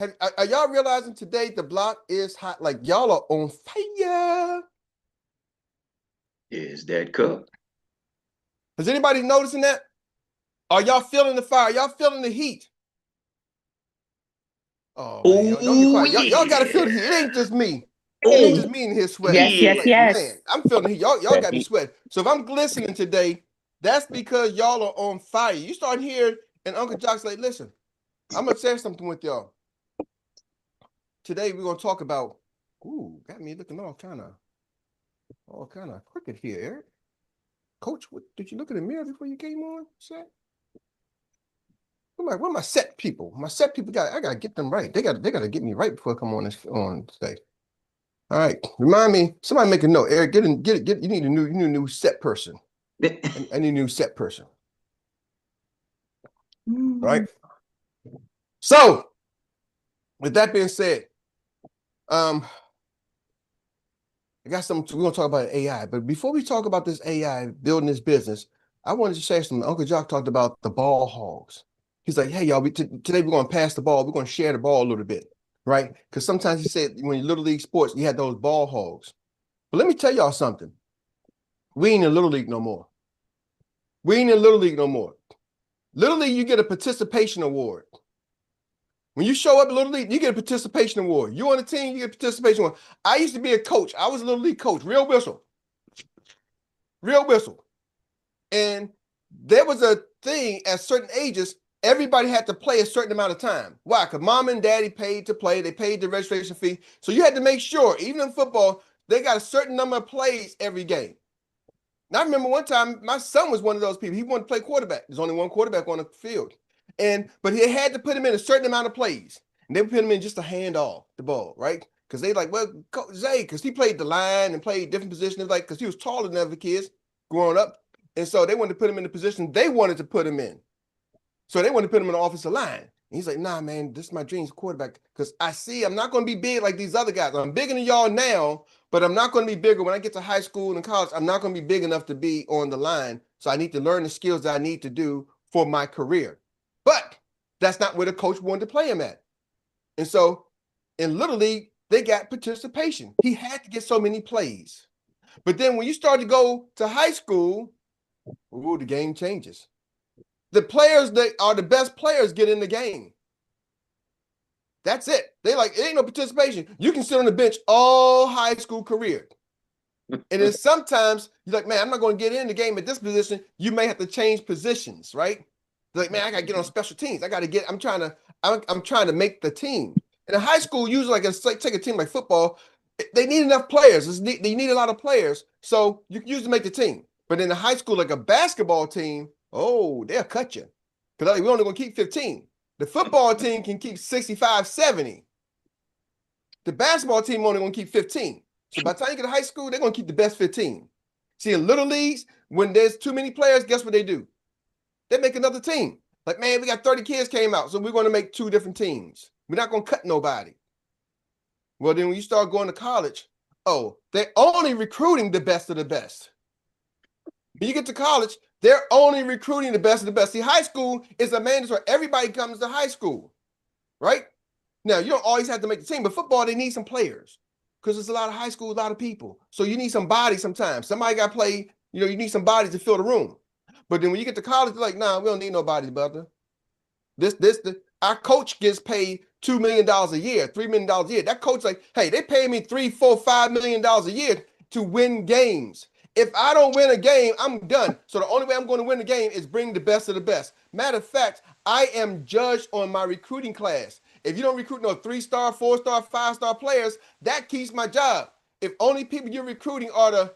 Are y'all realizing today the block is hot? Like y'all are on fire. Is that cup? Is anybody noticing that? Are y'all feeling the fire? Y'all feeling the heat? Oh man, don't be quiet. Y'all gotta feel the heat. It ain't just me. It ain't just me in here sweating. Yes. Man, I'm feeling the heat. Y'all got me sweating. So if I'm glistening today, that's because y'all are on fire. You start hearing, and Uncle Jock's like, listen, I'm gonna share something with y'all. Today we're gonna talk about. Ooh, got me looking all kind of crooked here, Eric. Coach, what did you look in the mirror before you came on set? Where my set people? My set people I gotta get them right. They gotta get me right before I come on today. All right, remind me. Somebody make a note. Eric, get. You need a new set person. I need a new set person. Right. So, with that being said, I got something. We're gonna talk about AI, but before we talk about this AI building this business, I wanted to share something. Uncle Jock talked about the ball hogs. He's like, hey y'all, today we're gonna pass the ball. We're gonna share the ball a little bit, right? Because sometimes he said when you little league sports, you had those ball hogs. But let me tell y'all something. We ain't in Little League no more. We ain't in Little League no more. Little League, you get a participation award. When you show up at Little League, you get a participation award. You on the team, you get a participation award. I used to be a coach. I was a Little League coach, real whistle. Real whistle. And there was a thing at certain ages, everybody had to play a certain amount of time. Why? Because mom and daddy paid to play. They paid the registration fee. So you had to make sure, even in football, they got a certain number of plays every game. Now, I remember one time, my son was one of those people. He wanted to play quarterback. There's only one quarterback on the field. But he had to put him in a certain amount of plays. And they put him in just to hand off the ball, right? Because they like, well, Coach Zay, because he played the line and played different positions, like, because he was taller than other kids growing up. And so they wanted to put him in the position they wanted to put him in. So they wanted to put him in the offensive line. And he's like, nah, man, this is my dreams quarterback. Because I'm not going to be big like these other guys. I'm bigger than y'all now, but I'm not going to be bigger. When I get to high school and college, I'm not going to be big enough to be on the line. So I need to learn the skills that I need to do for my career. But that's not where the coach wanted to play him at. And so in Little League, they got participation. He had to get so many plays. But then when you start to go to high school, ooh, the game changes. The players that are the best players get in the game. That's it. They like, it ain't no participation. You can sit on the bench all high school career. And then sometimes you're like, man, I'm not going to get in the game at this position. You may have to change positions, right? They're like, man, I got to get on special teams. I'm trying to make the team. In a high school, usually take a team like football, they need enough players. They need a lot of players. So you can usually make the team. But in a high school, like a basketball team, oh, they'll cut you. Because like, we're only going to keep 15. The football team can keep 65, 70. The basketball team only going to keep 15. So by the time you get to high school, they're going to keep the best 15. See, in little leagues, when there's too many players, guess what they do? They make another team. Like, man, we got 30 kids came out, so we're going to make 2 different teams. We're not going to cut nobody. Well, then when you start going to college, oh, they're only recruiting the best of the best. When you get to college, they're only recruiting the best of the best. See, high school is a mandatory. Everybody comes to high school, right? Now, you don't always have to make the team, but football, they need some players because there's a lot of high school, a lot of people. So you need some bodies sometimes. Somebody got to play, you need some bodies to fill the room. But then when you get to college, they're like, nah, we don't need no bodies, brother. Our coach gets paid $2 million a year, $3 million a year. That coach like, hey, they pay me $3, $4, $5 million a year to win games. If I don't win a game, I'm done. So the only way I'm going to win the game is bring the best of the best. Matter of fact, I am judged on my recruiting class. If you don't recruit no 3-star, 4-star, 5-star players, that keeps my job. If only people you're recruiting are the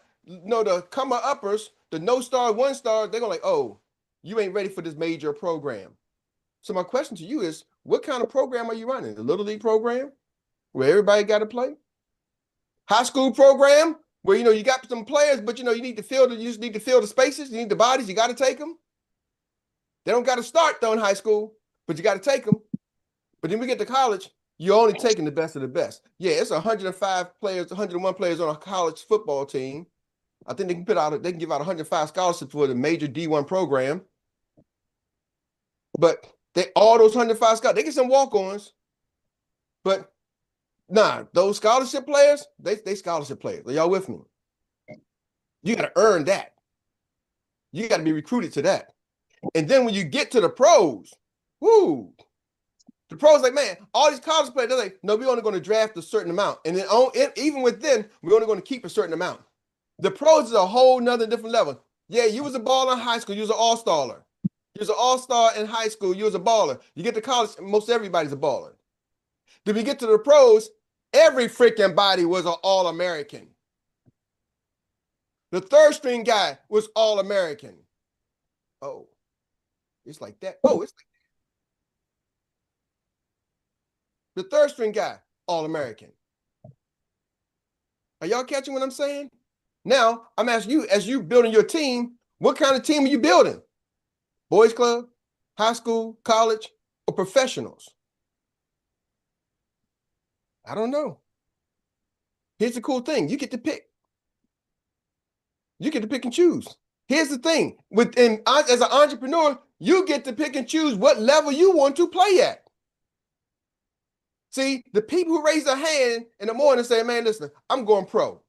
come-uppers, the no-star, 1-star, they're going to like, oh, you ain't ready for this major program. So my question to you is, what kind of program are you running? The Little League program where everybody got to play? High school program where, you got some players, but, you just need to fill the spaces. You need the bodies. You got to take them. They don't got to start, though, in high school, but you got to take them. But then we get to college, you're only taking the best of the best. Yeah, it's 105 players, 101 players on a college football team. I think they can give out 105 scholarships for the major D1 program. But all those 105 scouts, they get some walk-ons. But nah, those scholarship players, they scholarship players. Are y'all with me? You got to earn that. You got to be recruited to that. And then when you get to the pros, whoo, the pros like, man, all these college players, they're like, no, we're only going to draft a certain amount. And then even within, we're only going to keep a certain amount. The pros is a whole nother different level. Yeah, you was a baller in high school. You was an all-starer. You was an all-star in high school. You was a baller. You get to college, most everybody's a baller. Then we get to the pros, every freaking body was an all-American. The third string guy was all-American. Oh, it's like that. Oh, it's like that. The third string guy, all-American. Are y'all catching what I'm saying? Now, I'm asking you, as you building your team, what kind of team are you building? Boys club, high school, college, or professionals? I don't know. Here's the cool thing. You get to pick. You get to pick and choose. Here's the thing. As an entrepreneur, you get to pick and choose what level you want to play at. See, the people who raise their hand in the morning and say, man, listen, I'm going pro.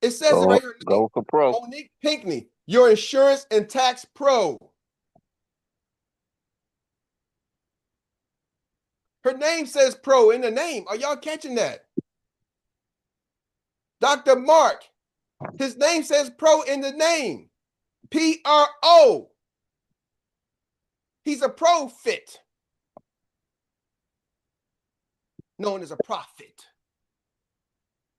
It says it right here. Go for pro. Monique Pinckney, your insurance and tax pro. Her name says pro in the name. Are y'all catching that? Dr. Mark, his name says pro in the name. P-R-O. He's a profit. Known as a prophet.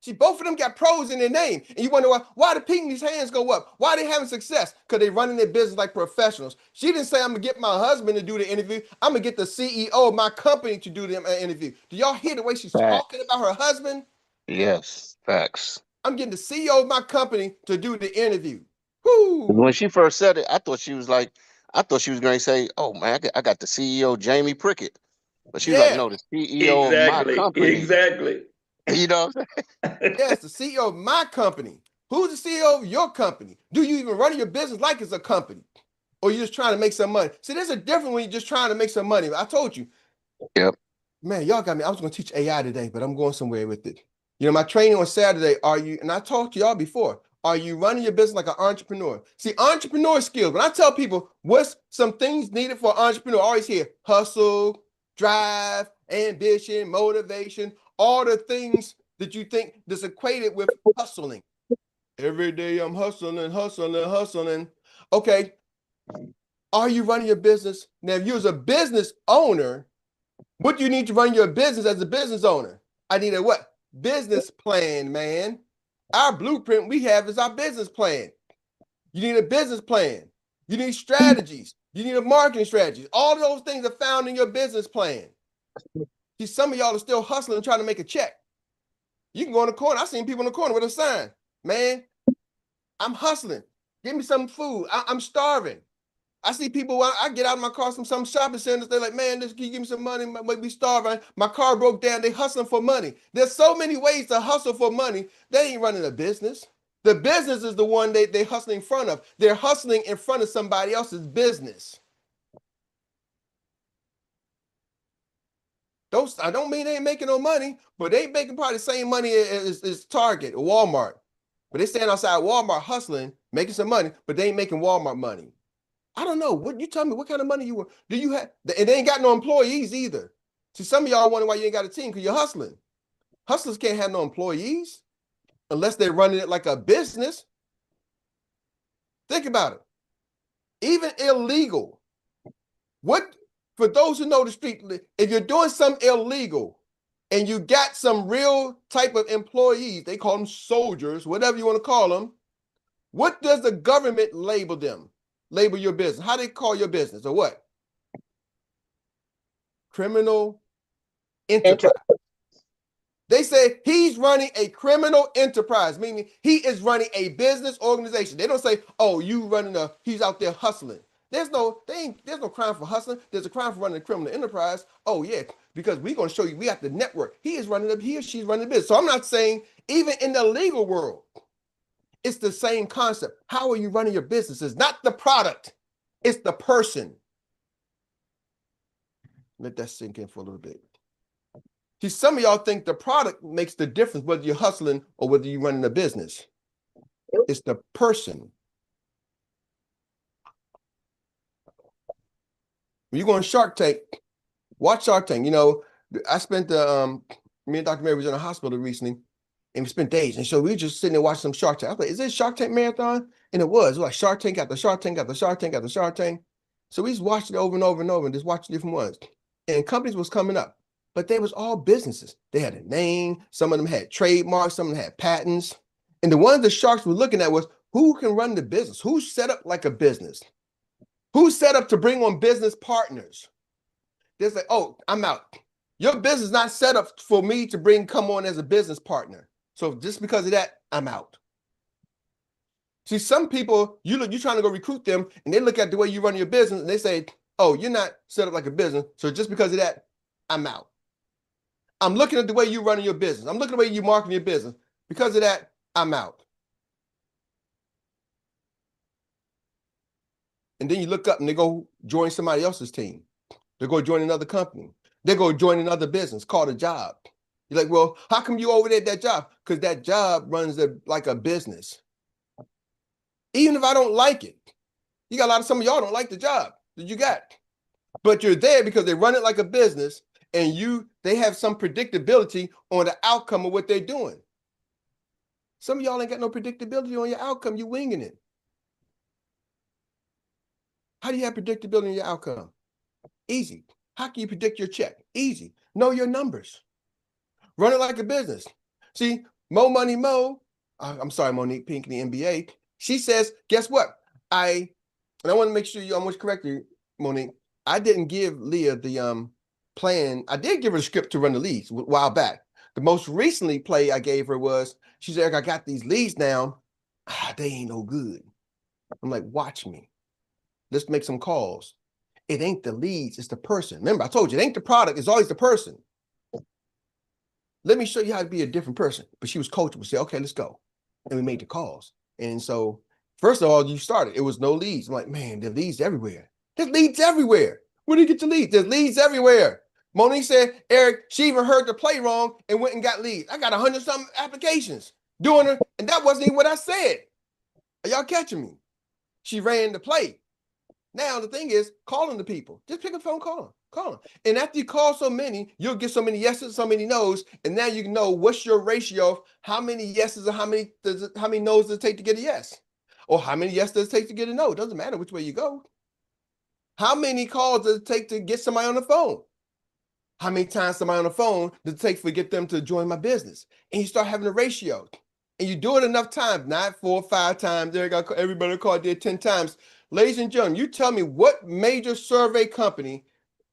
See, both of them got pros in their name. And you wonder why the Pinckney's hands go up? Why are they having success? Because they're running their business like professionals. She didn't say, I'm going to get my husband to do the interview. I'm going to get the CEO of my company to do the interview. Do y'all hear the way she's talking about her husband? Yes, facts. I'm getting the CEO of my company to do the interview. Whoo. When she first said it, I thought she was going to say, oh, man, I got the CEO, Jamie Prickett. But she was like, no, the CEO of my company. Exactly. You know what I'm saying? Yes, the CEO of my company. Who's the CEO of your company? Do you even run your business like it's a company? Or you're just trying to make some money? See, there's a difference when you're just trying to make some money. I told you. Yep. Man, y'all got me. I was going to teach AI today, but I'm going somewhere with it. You know, my training on Saturday, and I talked to y'all before, are you running your business like an entrepreneur? See, entrepreneur skills, when I tell people what's some things needed for an entrepreneur, I always hear hustle, drive, ambition, motivation, all the things that you think that's equated with hustling. Every day I'm hustling. Okay. Are you running your business? Now, if you're a business owner, what do you need to run your business as a business owner? I need a what? Business plan, man. Our blueprint we have is our business plan. You need a business plan. You need strategies. You need a marketing strategy. All of those things are found in your business plan. See, some of y'all are still hustling trying to make a check. You can go in the corner. I've seen people in the corner with a sign. Man, I'm hustling. Give me some food. I'm starving. I see people, I get out of my car from some shopping centers. They're like, man, can you give me some money? I might be starving. My car broke down. They hustling for money. There's so many ways to hustle for money. They ain't running a business. The business is the one they hustling in front of. They're hustling in front of somebody else's business. I don't mean they ain't making no money, but they ain't making probably the same money as Target or Walmart. But they stand outside Walmart hustling, making some money, but they ain't making Walmart money. I don't know. What you tell me? What kind of money do you have? And they ain't got no employees either. See, some of y'all wonder why you ain't got a team because you're hustling. Hustlers can't have no employees unless they're running it like a business. Think about it. Even illegal. For those who know the street, if you're doing something illegal and you got some real type of employees, they call them soldiers, whatever you want to call them, what does the government label them? Label your business. How do they call your business or what? Criminal enterprise. They say he's running a criminal enterprise, meaning he is running a business organization. They don't say, oh, he's out there hustling. There's no crime for hustling. There's a crime for running a criminal enterprise. Oh, yeah, because we're going to show you we have the network. He or she's running the business. So I'm not saying even in the legal world, it's the same concept. How are you running your business? It's not the product. It's the person. Let that sink in for a little bit. See, some of y'all think the product makes the difference whether you're hustling or whether you're running a business. It's the person. When you go on Shark Tank, watch Shark Tank. You know, I spent me and Dr. Mary was in a hospital recently, and we spent days. And so we were just sitting there watching some Shark Tank. I was like, is this Shark Tank marathon? And it was like Shark Tank after Shark Tank after Shark Tank after Shark Tank. So we just watched it over and over and over and just watched different ones. And companies was coming up, but they was all businesses. They had a name. Some of them had trademarks. Some of them had patents. And the ones the sharks were looking at was who can run the business? Who's set up like a business? Who's set up to bring on business partners? They're like, oh, I'm out. Your business is not set up for me to come on as a business partner. So just because of that, I'm out. See, some people, you're trying to go recruit them, and they look at the way you run your business, and they say, oh, you're not set up like a business, so just because of that, I'm out. I'm looking at the way you running your business. I'm looking at the way you marketing your business. Because of that, I'm out. And then you look up and they go join somebody else's team. They go join another company. They go join another business called a job. You're like, well, how come you over there at that job? Because that job runs like a business. Even if I don't like it, you got some of y'all don't like the job that you got, but you're there because they run it like a business, and they have some predictability on the outcome of what they're doing. Some of y'all ain't got no predictability on your outcome. You're winging it. How do you have predictability in your outcome? Easy. How can you predict your check? Easy. Know your numbers. Run it like a business. See, Mo Money Mo, I'm sorry, Monique Pink in the NBA, she says, guess what? And I want to make sure you almost correct you, Monique. I didn't give Leah the plan. I did give her the script to run the leads a while back. The most recently play I gave her was, she said, Eric, I got these leads now. They ain't no good. I'm like, watch me. Let's make some calls. It ain't the leads, it's the person. Remember, I told you, it ain't the product, it's always the person. Let me show you how to be a different person. But she was coachable. Say, okay, let's go. And we made the calls. And so, first of all, you started. It was no leads. I'm like, man, there's leads everywhere. There's leads everywhere. Where do you get your leads? There's leads everywhere. Monique said, Eric, she even heard the play wrong and went and got leads. I got 100-something applications doing her, and that wasn't even what I said. Are y'all catching me? She ran the play. Now, the thing is, calling the people. Just pick up the phone, call them. Call them. And after you call so many, you'll get so many yeses, so many no's, and now you know what's your ratio of how many yeses or how many no's does it take to get a yes? Or how many yeses does it take to get a no? It doesn't matter which way you go. How many calls does it take to get somebody on the phone? How many times somebody on the phone does it take to get them to join my business? And you start having a ratio. And you do it enough times, not 4 or 5 times. Everybody called there 10 times. Ladies and gentlemen, you tell me what major survey company,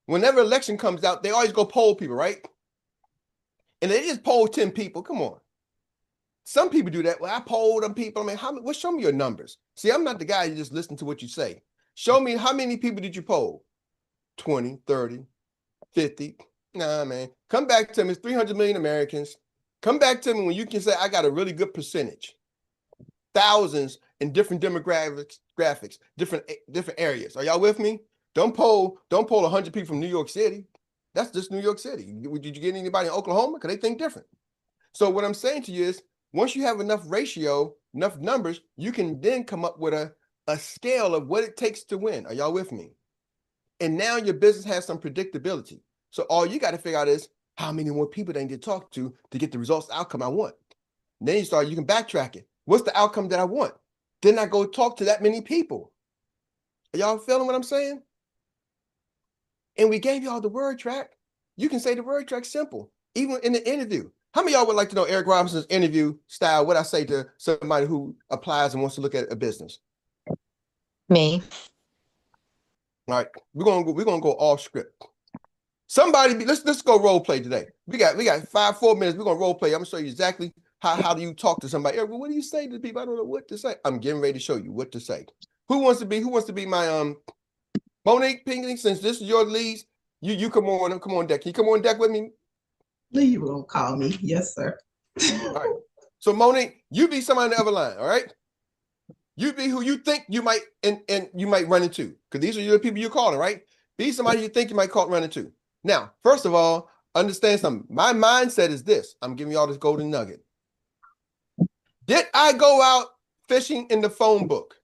whenever election comes out, they always go poll people, right? And they just poll 10 people. Come on. Some people do that. Well, I polled them people. I mean, show me your numbers. See, I'm not the guy you just listen to what you say. Show me how many people did you poll? 20, 30, 50. Nah, man. Come back to me. It's 300 million Americans. Come back to me when you can say, I got a really good percentage. Thousands in different demographics, different areas. Are y'all with me? Don't poll 100 people from New York City. That's just New York City. Did you get anybody in Oklahoma? Because they think different. So what I'm saying to you is, once you have enough ratio, enough numbers, you can then come up with a scale of what it takes to win. Are y'all with me? And now your business has some predictability. So all you got to figure out is how many more people they need to talk to get the results, the outcome I want. And then you can backtrack it. What's the outcome that I want? Then I go talk to that many people. Are y'all feeling what I'm saying? And we gave y'all the word track. You can say the word track simple, even in the interview. How many of y'all would like to know Erik Robinson's interview style? What I say to somebody who applies and wants to look at a business? Me. All right, we're gonna go off script. Somebody, let's go role play today. We got 4 minutes. We're gonna role play. I'm gonna show you exactly how do you talk to somebody. Eric, what do you say to people? I don't know what to say. I'm getting ready to show you what to say. Who wants to be my Monique Pinkley? Since this is your leads, you come on deck. Can you come on deck with me? You won't call me. Yes, sir. All right. So Monique, you be somebody on the other line. All right. You be who you think you might and you might run into, because these are the people you're calling, right? Be somebody you think you might run into. Now, first of all, understand something. My mindset is this. I'm giving you all this golden nugget. Did I go out fishing in the phone book?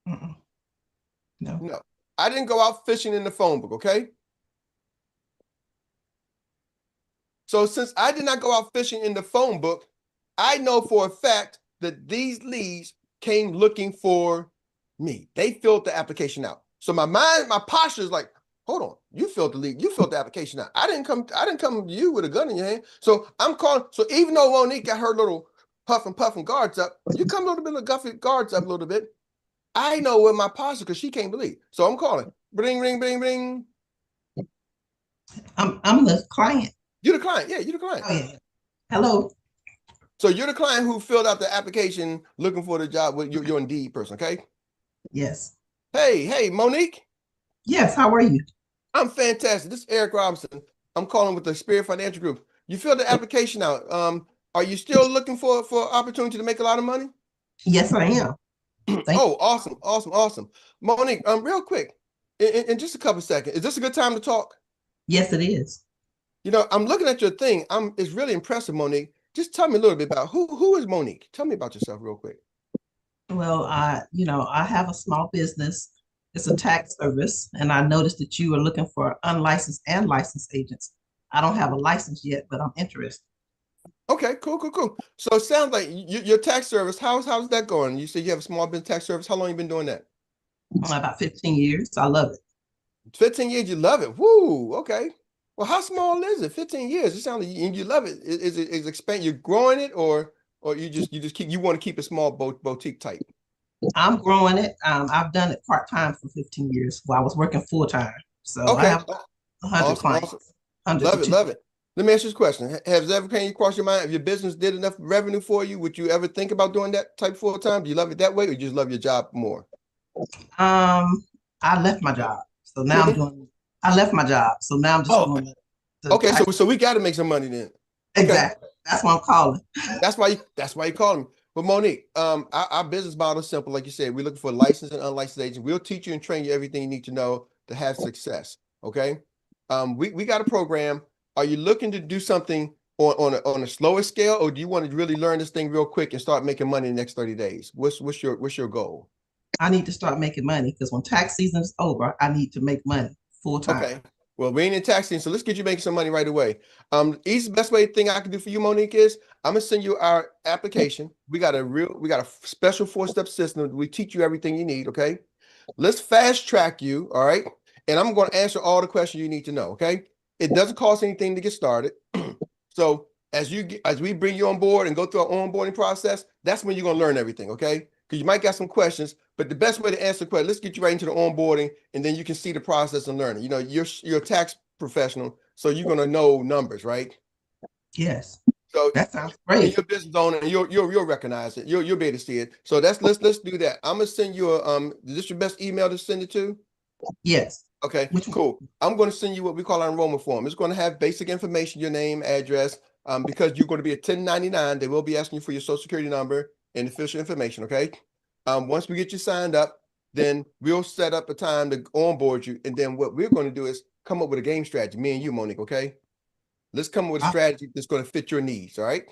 No. No. I didn't go out fishing in the phone book, okay? So since I did not go out fishing in the phone book, I know for a fact that these leads came looking for me. They filled the application out. So my mind, my posture is like, hold on, you filled the lead, you filled the application out. I didn't come to you with a gun in your hand. So I'm calling. So even though Monique got her little puffing guards up, you come a little bit of guffy guards up a little bit. I know where my posture, because she can't believe. So I'm calling. Bring, ring, bring, bring. I'm the client. You're the client. Yeah, you're the client. Oh, yeah. Hello. So you're the client who filled out the application looking for the job with your Indeed person, okay? Yes. Hey, Monique. Yes. How are you? I'm fantastic. This is Erik Robinson. I'm calling with the Spirit Financial Group. You filled the application out. Are you still looking for opportunity to make a lot of money? Yes, I am. Oh, awesome. Monique, real quick, in just a couple seconds, is this a good time to talk? Yes, it is. You know, I'm looking at your thing. It's really impressive, Monique. Just tell me a little bit about who is Monique? Tell me about yourself real quick. Well, I have a small business. It's a tax service, and I noticed that you are looking for unlicensed and licensed agents. I don't have a license yet, but I'm interested. Okay, cool. So it sounds like your tax service, how's that going? You said you have a small business tax service. How long you been doing that? About 15 years. I love it. 15 years, you love it. Woo, okay. Well, how small is it? 15 years. It sounds like you love it. Is it expand? You're growing it, or you want to keep a small boutique type? I'm growing it. I've done it part-time for 15 years while I was working full-time. So I Okay. have 100 clients. 100 to Love it. Let me ask you this question. Has it ever came across your mind, if your business did enough revenue for you, would you ever think about doing that type full time? Do you love it that way, or you just love your job more? I left my job. So now I left my job. So now I'm just doing the okay, so we got to make some money then. Exactly. Okay. That's why I'm calling. That's why you calling me. But Monique, our business model is simple. Like you said, we're looking for licensed and unlicensed agents. We'll teach you and train you everything you need to know to have success. Okay. We got a program. Are you looking to do something on a slower scale, or do you want to really learn this thing real quick and start making money in the next 30 days? What's your goal? I need to start making money because when tax season is over, I need to make money full time. Okay. Well, we ain't in tax season, so let's get you making some money right away. Easy best thing I can do for you, Monique, is I'm gonna send you our application. We got a special 4-step system. We teach you everything you need. Okay. Let's fast track you. All right. And I'm going to answer all the questions you need to know. Okay. It doesn't cost anything to get started. So as we bring you on board and go through our onboarding process, that's when you're going to learn everything. Okay. Because you might got some questions, but the best way to answer the question, let's get you right into the onboarding, and then you can see the process and learn it. You know, you're a tax professional, so you're going to know numbers, right? Yes. So that sounds great. You're a business owner, and you'll recognize it. You'll be able to see it. So let's do that. I'm gonna send you is this your best email to send it to? Yes. Okay, cool. I'm going to send you what we call our enrollment form. It's going to have basic information, your name, address, because you're going to be a 1099. They will be asking you for your social security number and official information, okay? Once we get you signed up, then we'll set up a time to onboard you. And then what we're going to do is come up with a game strategy, me and you, Monique, okay? Let's come up with a strategy that's going to fit your needs, all right?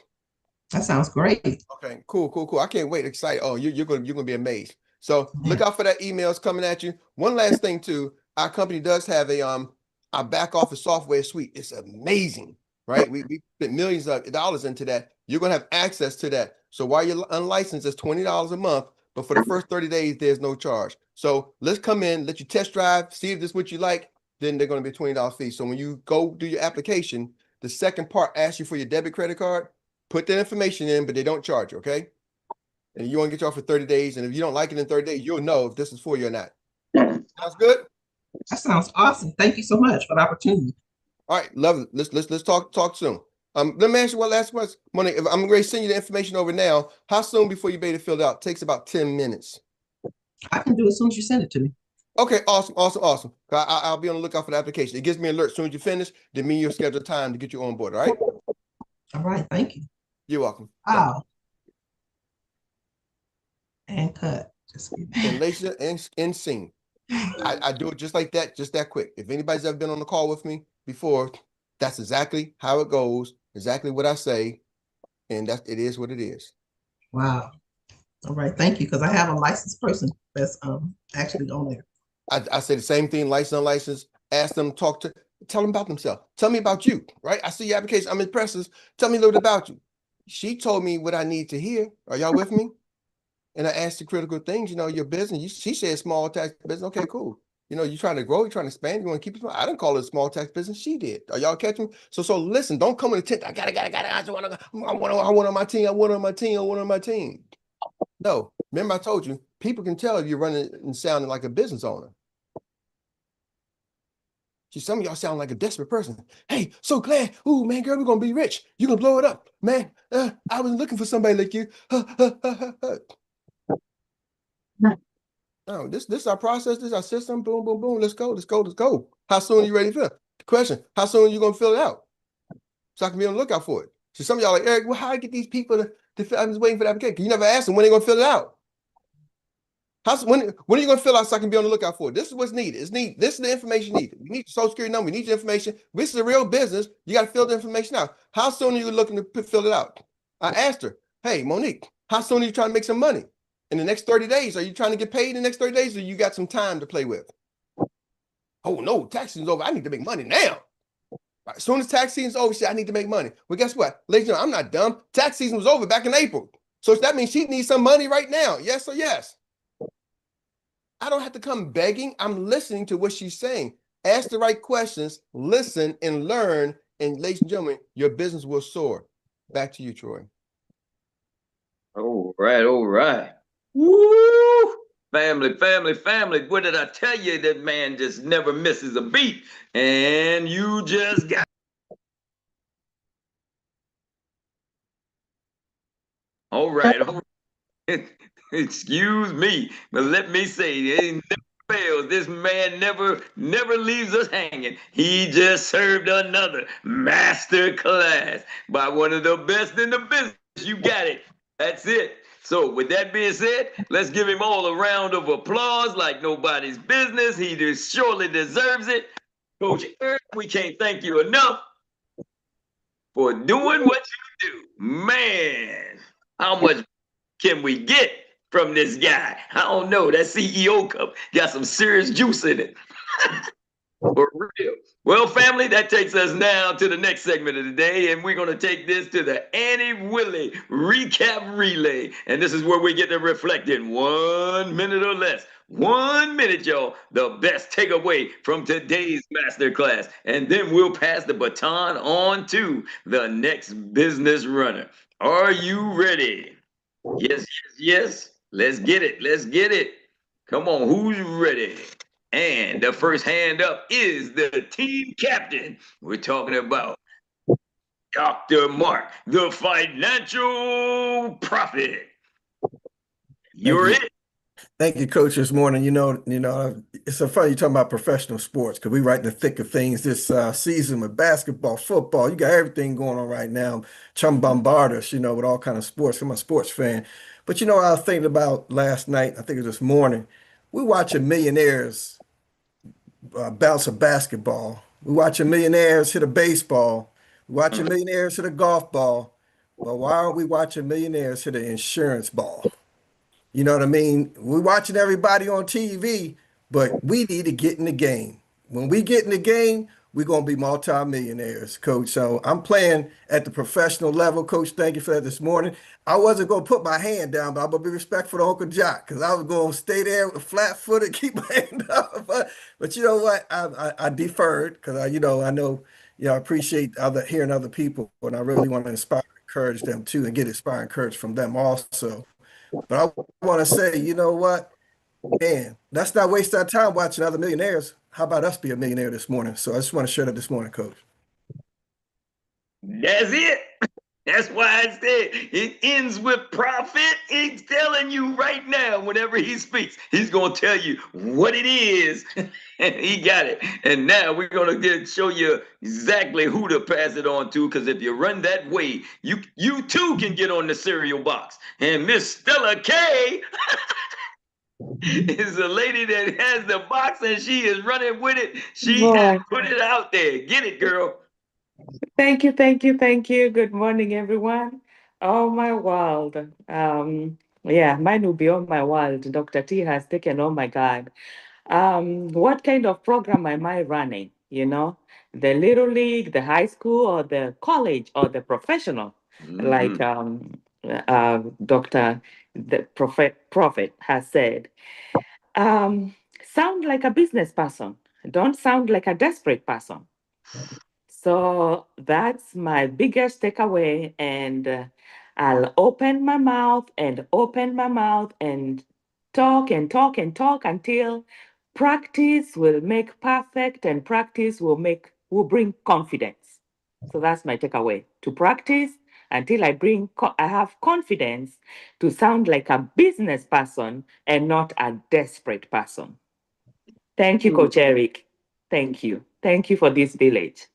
That sounds great. Okay, cool. I can't wait. Excited. Oh, you're going to be amazed. So look out for that emails coming at you. One last thing too, our company does have our back office software suite. It's amazing, right? We put millions of dollars into that. You're going to have access to that. So while you're unlicensed, it's $20 a month, but for the first 30 days, there's no charge. So let's come in, let you test drive, see if this is what you like. Then they're going to be $20 fee. So when you go do your application, the second part asks you for your debit credit card. Put that information in, but they don't charge you, okay? And you want to get you off for 30 days. And if you don't like it in 30 days, you'll know if this is for you or not. Sounds good? That sounds awesome. Thank you so much for the opportunity. All right, love it. Let's talk soon. Let me ask you one last question. Monique, if I'm going to send you the information over now, how soon before you be able to fill it out? It takes about 10 minutes. I can do it as soon as you send it to me. Okay, awesome. I'll be on the lookout for the application. It gives me an alert as soon as you finish, then me and you'll schedule time to get you on board, all right? All right, thank you. You're welcome. Wow. And cut. Just and 𝗍ecie and sing. I do it just like that, just that quick. If anybody's ever been on the call with me before, that's exactly how it goes, exactly what I say, and it is what it is. Wow. All right, thank you, because I have a licensed person that's actually on there. I say the same thing, licensed, unlicensed, ask them, tell them about themselves. Tell me about you, right? I see your application, I'm impressed. Tell me a little bit about you. She told me what I need to hear. Are y'all with me? And I asked the critical things, your business. She said small tax business. Okay, cool. You're trying to grow, you're trying to expand, you want to keep it small. I didn't call it a small tax business. She did. Are y'all catching me? So listen, don't come in the tent. I got it. I want on my team. I want on my team. I want on my team. No, remember I told you, people can tell if you're running and sounding like a business owner. See, some of y'all sound like a desperate person. Hey, so glad. Ooh, man, girl, we're going to be rich. You're going to blow it up. Man, I was looking for somebody like you. No, this is our process. This is our system. Boom, boom, boom. Let's go. Let's go. Let's go. How soon are you ready to fill? The question, how soon are you going to fill it out? So I can be on the lookout for it. So some of y'all like, Eric, well, how do I get these people to fill? I'm just waiting for the application. You never asked them when they're going to fill it out. When are you going to fill out so I can be on the lookout for it? This is what's needed. It's needed. This is the information needed. You need the social security number. You need the information. This is a real business. You got to fill the information out. How soon are you looking to fill it out? I asked her, hey, Monique, how soon are you trying to make some money? In the next 30 days, are you trying to get paid in the next 30 days or you got some time to play with? Oh, no, tax season's over. I need to make money now. As soon as tax season's over, she said, I need to make money. Well, guess what? Ladies and gentlemen, I'm not dumb. Tax season was over back in April. So that means she needs some money right now. Yes or yes? I don't have to come begging. I'm listening to what she's saying. Ask the right questions, listen and learn. And ladies and gentlemen, your business will soar. Back to you, Troy. All right, all right. Woo! Family, family, family. What did I tell you? That man just never misses a beat. And you just got. All right. All right. Excuse me, but let me say, it never fails. This man never leaves us hanging. He just served another master class by one of the best in the business. You got it. That's it. So with that being said, let's give him all a round of applause like nobody's business. He just surely deserves it. Coach Erik, we can't thank you enough for doing what you do. Man, how much can we get from this guy? I don't know. That CEO cup got some serious juice in it. For real. Well, family, that takes us now to the next segment of the day, and we're going to take this to the Annie Willie Recap Relay. And this is where we get to reflect in 1 minute or less. 1 minute, y'all, the best takeaway from today's masterclass. And then we'll pass the baton on to the next business runner. Are you ready? Yes, yes, yes. Let's get it. Let's get it. Come on, who's ready? And the first hand up is the team captain. We're talking about Dr. Mark, the financial prophet. You're it. Thank you, Coach. This morning, it's so funny you're talking about professional sports because we're right in the thick of things this season with basketball, football. You got everything going on right now. Bombard us, with all kind of sports. I'm a sports fan. But I was thinking about last night, I think it was this morning, we watching millionaires bounce a basketball. We watching millionaires hit a baseball. We watching millionaires hit a golf ball. Well, why aren't we watching millionaires hit an insurance ball? You know what I mean? We're watching everybody on TV, but we need to get in the game. When we get in the game, we're going to be multimillionaires, Coach. So I'm playing at the professional level. Coach, thank you for that this morning. I wasn't going to put my hand down, but I'm going to be respectful to Uncle Jock because I was going to stay there flat-footed, keep my hand up. But you know what? I deferred because I know, I appreciate hearing other people, and I really want to inspire and encourage them too and get inspired and encouraged from them also. But I want to say, you know what, man, let's not waste our time watching other millionaires. How about us be a millionaire this morning? So I just want to share that this morning, Coach. That's it. That's why I said it ends with profit. He's telling you right now, whenever he speaks, he's going to tell you what it is. And he got it. And now we're going to show you exactly who to pass it on to, because if you run that way, you too can get on the cereal box. And Miss Stella K It's a lady that has the box and she is running with it. She Boy, has put it out there. Get it, girl. thank you, thank you, thank you. Good morning, everyone. Oh, my world. Yeah, mine will be on my world. Dr. T has taken, oh my God. What kind of program am I running? You know, the little league, the high school, or the college, or the professional, like Dr. the Prophet has said. Um, Sound like a business person. Don't sound like a desperate person. So that's my biggest takeaway. And I'll open my mouth and open my mouth and talk and talk and talk until practice will make perfect and practice will bring confidence. So that's my takeaway. To practice until I have confidence to sound like a business person and not a desperate person. Thank you, Coach Erik. Thank you. Thank you for this village.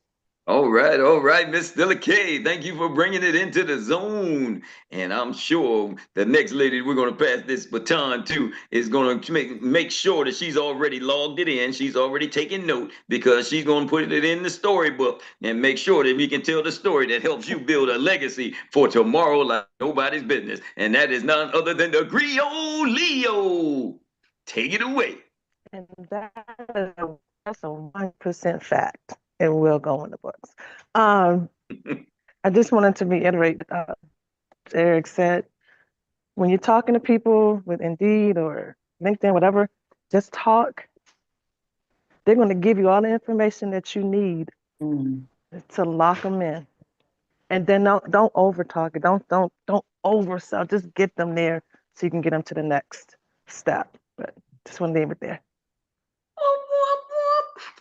All right, Miss 𝗍𝗍. Thank you for bringing it into the zone. And I'm sure the next lady we're going to pass this baton to is going to make sure that she's already logged it in. She's already taken note because she's going to put it in the storybook and make sure that we can tell the story that helps you build a legacy for tomorrow like nobody's business. And that is none other than the 𝗍𝗍. Take it away. And that's a 1% fact. It will go in the books. I just wanted to reiterate Erik said, when you're talking to people with Indeed or LinkedIn, whatever, just talk. They're going to give you all the information that you need to lock them in. And then don't over talk it. Don't oversell. Just get them there so you can get them to the next step. But just want to leave it there.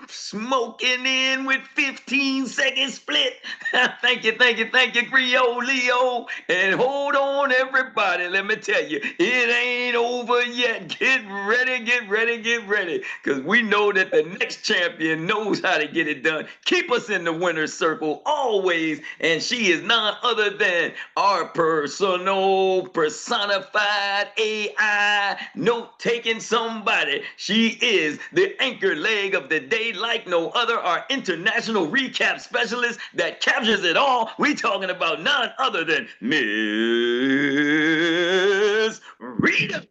Smoking in with 15-second split. Thank you, 𝗍𝗍. And hold on, everybody. Let me tell you, it ain't over yet. Get ready. Because we know that the next champion knows how to get it done. Keep us in the winner's circle always. And she is none other than our personal, personified AI note-taking somebody. She is the anchor leg of the day like no other, our international recap specialist that captures it all. We talking about none other than Miss Rita.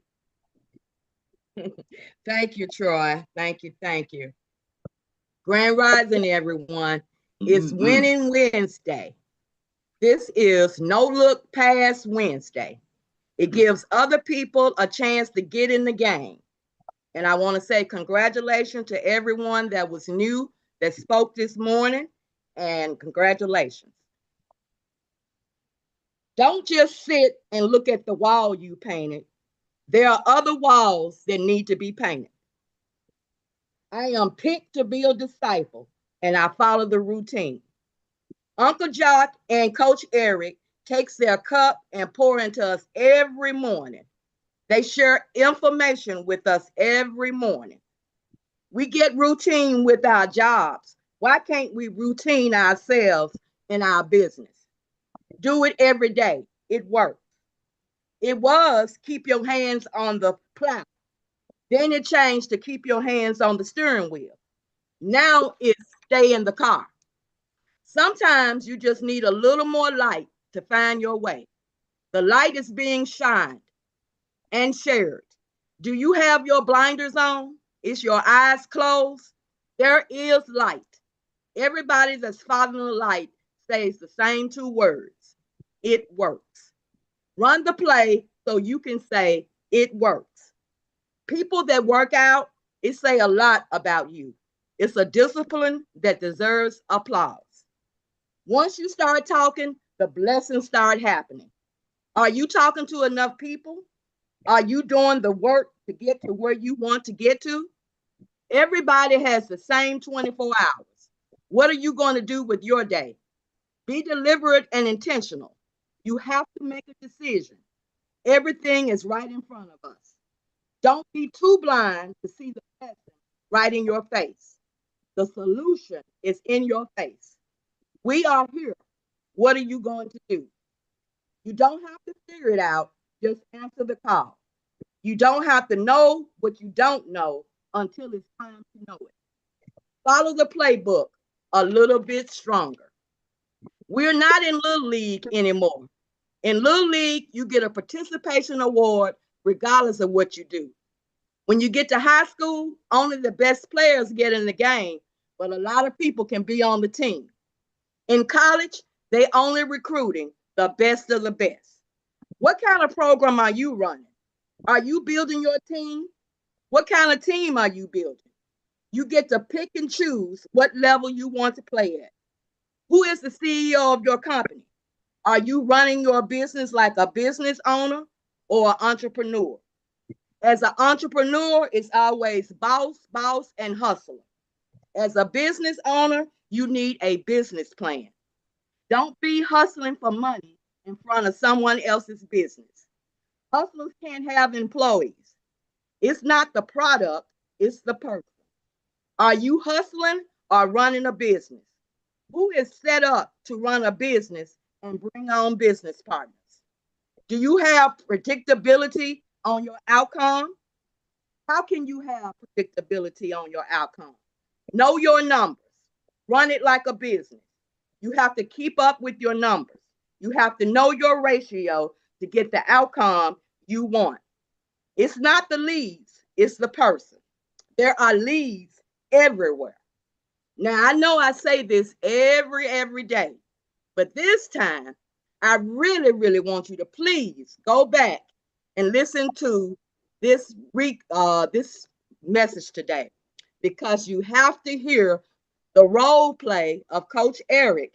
Thank you, Troy. Thank you. Grand Rising, everyone. It's Winning Wednesday. This is No Look Past Wednesday. It gives other people a chance to get in the game. And I want to say congratulations to everyone that was new that spoke this morning, and congratulations. Don't just sit and look at the wall you painted. There are other walls that need to be painted. I am picked to be a disciple, and I follow the routine. Uncle Jock and Coach Erik takes their cup and pour into us every morning. They share information with us every morning. We get routine with our jobs. Why can't we routine ourselves in our business? Do it every day. It works. It was keep your hands on the plow. Then it changed to keep your hands on the steering wheel. Now it's stay in the car. Sometimes you just need a little more light to find your way. The light is being shined and shared. Do you have your blinders on? Is your eyes closed? There is light. Everybody that's following the light says the same two words. It works. Run the play so you can say it works. People that work out, it say a lot about you. It's a discipline that deserves applause. Once you start talking, the blessings start happening. Are you talking to enough people? Are you doing the work to get to where you want to get to? Everybody has the same 24 hours. What are you going to do with your day? Be deliberate and intentional. You have to make a decision. Everything is right in front of us. Don't be too blind to see the blessing right in your face. The solution is in your face. We are here. What are you going to do? You don't have to figure it out. Just answer the call. You don't have to know what you don't know until it's time to know it. Follow the playbook a little bit stronger. We're not in Little League anymore. In Little League, you get a participation award regardless of what you do. When you get to high school, only the best players get in the game, but a lot of people can be on the team. In college, they only recruiting the best of the best. What kind of program are you running? Are you building your team? What kind of team are you building? You get to pick and choose what level you want to play at. Who is the CEO of your company? Are you running your business like a business owner or an entrepreneur? As an entrepreneur, it's always boss, and hustler. As a business owner, you need a business plan. Don't be hustling for money in front of someone else's business. Hustlers can't have employees. It's not the product, it's the person. Are you hustling or running a business? Who is set up to run a business and bring on business partners? Do you have predictability on your outcome? How can you have predictability on your outcome? Know your numbers. Run it like a business. You have to keep up with your numbers. You have to know your ratio to get the outcome you want. It's not the leads, it's the person. There are leads everywhere. Now, I know I say this every day, but this time, I really want you to please go back and listen to this message today, because you have to hear the role play of Coach Erik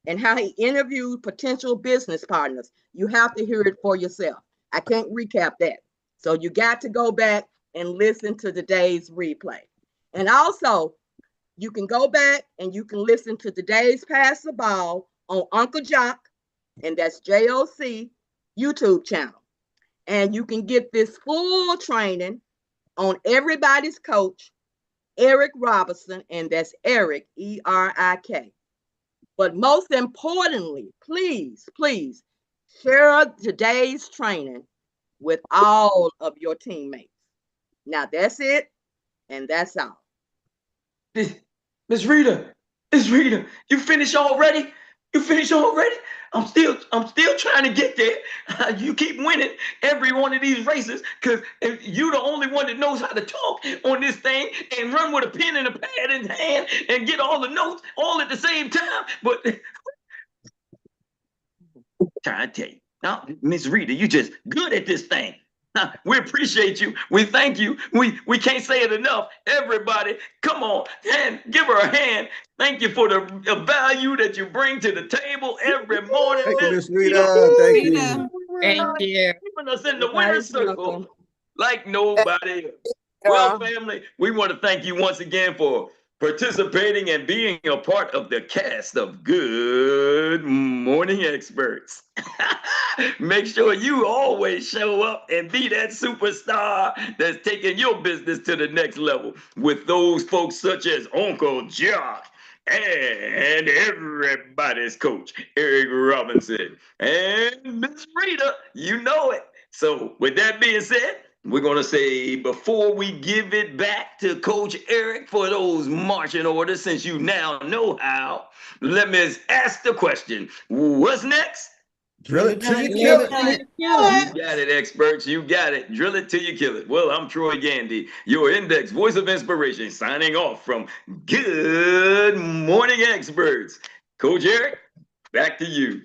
and how he interviewed potential business partners. You have to hear it for yourself. I can't recap that. So you got to go back and listen to today's replay. And also, you can go back and you can listen to today's Pass the Ball on Uncle Jock, and that's JOC YouTube channel. And you can get this full training on Everybody's Coach, Erik Robinson, and that's Erik, E-R-I-K. But most importantly, please share today's training with all of your teammates. Now that's it, and that's all. Miss Rita, you finished already? You finished already? I'm still trying to get there. You keep winning every one of these races because you're the only one that knows how to talk on this thing and run with a pen and a pad in hand and get all the notes all at the same time. But trying to tell you, now, Miss Rita, you just good at this thing. We appreciate you. We thank you. We can't say it enough. Everybody, come on and give her a hand. Thank you for the value that you bring to the table every morning. Thank you, Miss Rita. Thank you. Thank you. Keeping us in the winner's circle like nobody else. Well, family, we want to thank you once again for participating and being a part of the cast of Good Morning Experts. Make sure you always show up and be that superstar that's taking your business to the next level with those folks such as Uncle Jock and everybody's coach, Erik Robinson, and Miss Rita, you know it. So with that being said, we're going to say, before we give it back to Coach Erik for those marching orders, since you now know how, let me ask the question. What's next? Drill it till you kill it. You got it, experts. You got it. Drill it till you kill it. Well, I'm Troy Gandy, your Index Voice of Inspiration, signing off from Good Morning Experts. Coach Erik, back to you.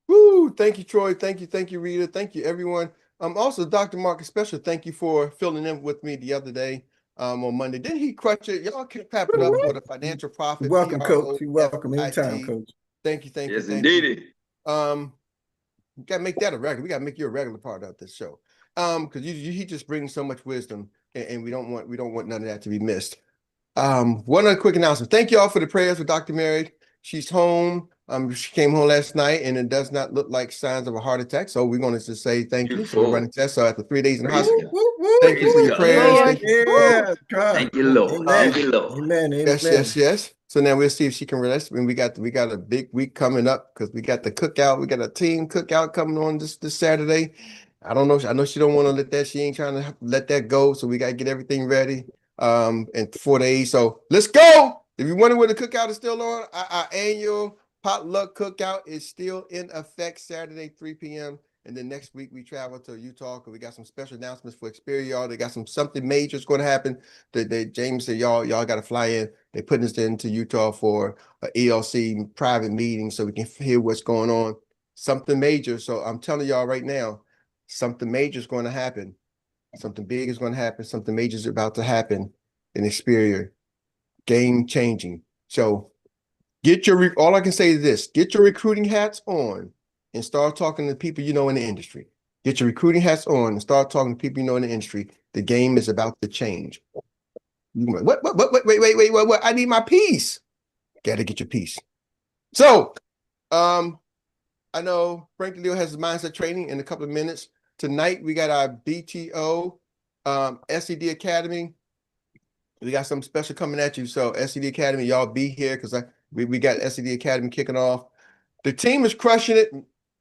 Woo! Thank you, Troy. Thank you, Rita. Thank you, everyone. Also, Dr. Marcus, special thank you for filling in with me the other day on Monday. Didn't he crush it? Y'all can clap it up for the financial profit. You're welcome, Coach. You're welcome anytime, Coach. Thank you. Yes, indeed. We gotta make that a regular. We gotta make you a regular part of this show. Because he just brings so much wisdom, and we don't want none of that to be missed. One other quick announcement. Thank you all for the prayers for Dr. Mary. She's home. She came home last night, and it does not look like signs of a heart attack. So we're going to just say thank you. So we're running tests. So after 3 days in the hospital, thank you for your prayers. Thank you, Lord. Thank you, Lord. Amen. Yes. So now we'll see if she can rest. And we got a big week coming up because we got the cookout. We got a team cookout coming on this Saturday. I don't know. I know she don't want to let that. She ain't trying to let that go. So we got to get everything ready in 4 days. So let's go. If you wonder where the cookout is still on, our annual potluck cookout is still in effect Saturday, 3 p.m. And then next week we travel to Utah because we got some special announcements for 𝗱cie y'all. They got something major is going to happen. James said y'all got to fly in. They're putting us into Utah for an 𝗍cie private meeting so we can hear what's going on. Something major. So I'm telling y'all right now, something major is going to happen. Something big is going to happen. Something major is about to happen in 𝗱cie. Game changing. So get your, all I can say is this, get your recruiting hats on and start talking to people you know in the industry. Get your recruiting hats on and start talking to people you know in the industry. The game is about to change. What? Wait. I need my piece. Got to get your piece. So, I know Frank DeLeo has his mindset training in a couple of minutes. Tonight, we got our BTO SED Academy. We got something special coming at you. So SED Academy, y'all be here because we got SED Academy kicking off. The team is crushing it.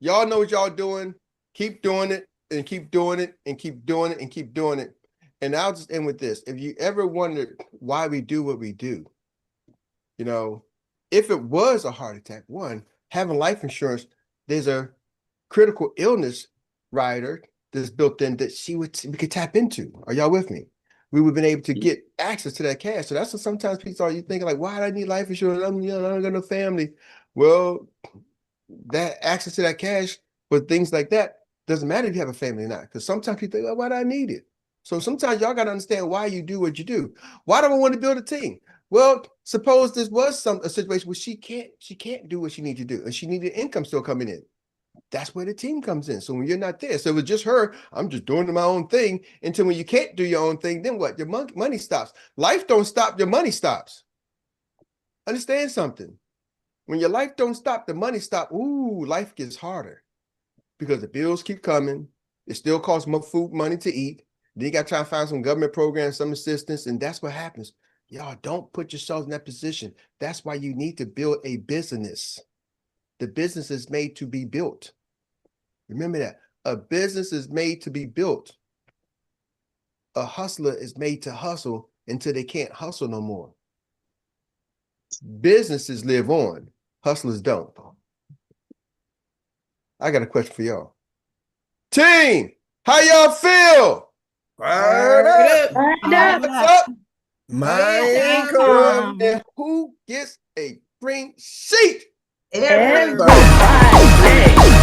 Y'all know what y'all doing. Keep doing it and keep doing it and keep doing it and keep doing it. And I'll just end with this. If you ever wondered why we do what we do, you know, if it was a heart attack, one, having life insurance, there's a critical illness rider that's built in that we could tap into. Are y'all with me? We would have been able to get access to that cash. So that's what sometimes people are, you thinking like, why do I need life insurance? I don't got no family. Well, that access to that cash for things like that doesn't matter if you have a family or not. Because sometimes people think, well, why do I need it? So sometimes y'all got to understand why you do what you do. Why do I want to build a team? Well, suppose this was a situation where she can't do what she needs to do, and she needed income still coming in. That's where the team comes in. So when you're not there, so it was just her, I'm just doing my own thing until when you can't do your own thing, then what? Your money stops. Life don't stop, your money stops. Understand something. When your life don't stop, the money stop. Ooh, life gets harder because the bills keep coming. It still costs more food, money to eat. Then you got to try to find some government programs, some assistance, and that's what happens. Y'all don't put yourselves in that position. That's why you need to build a business. The business is made to be built. Remember that. A business is made to be built. A hustler is made to hustle until they can't hustle no more. Businesses live on. Hustlers don't. I got a question for y'all. Team, how y'all feel? Fired up. Fired up. What's up? My Come and who gets a green sheet? Everybody. Everybody.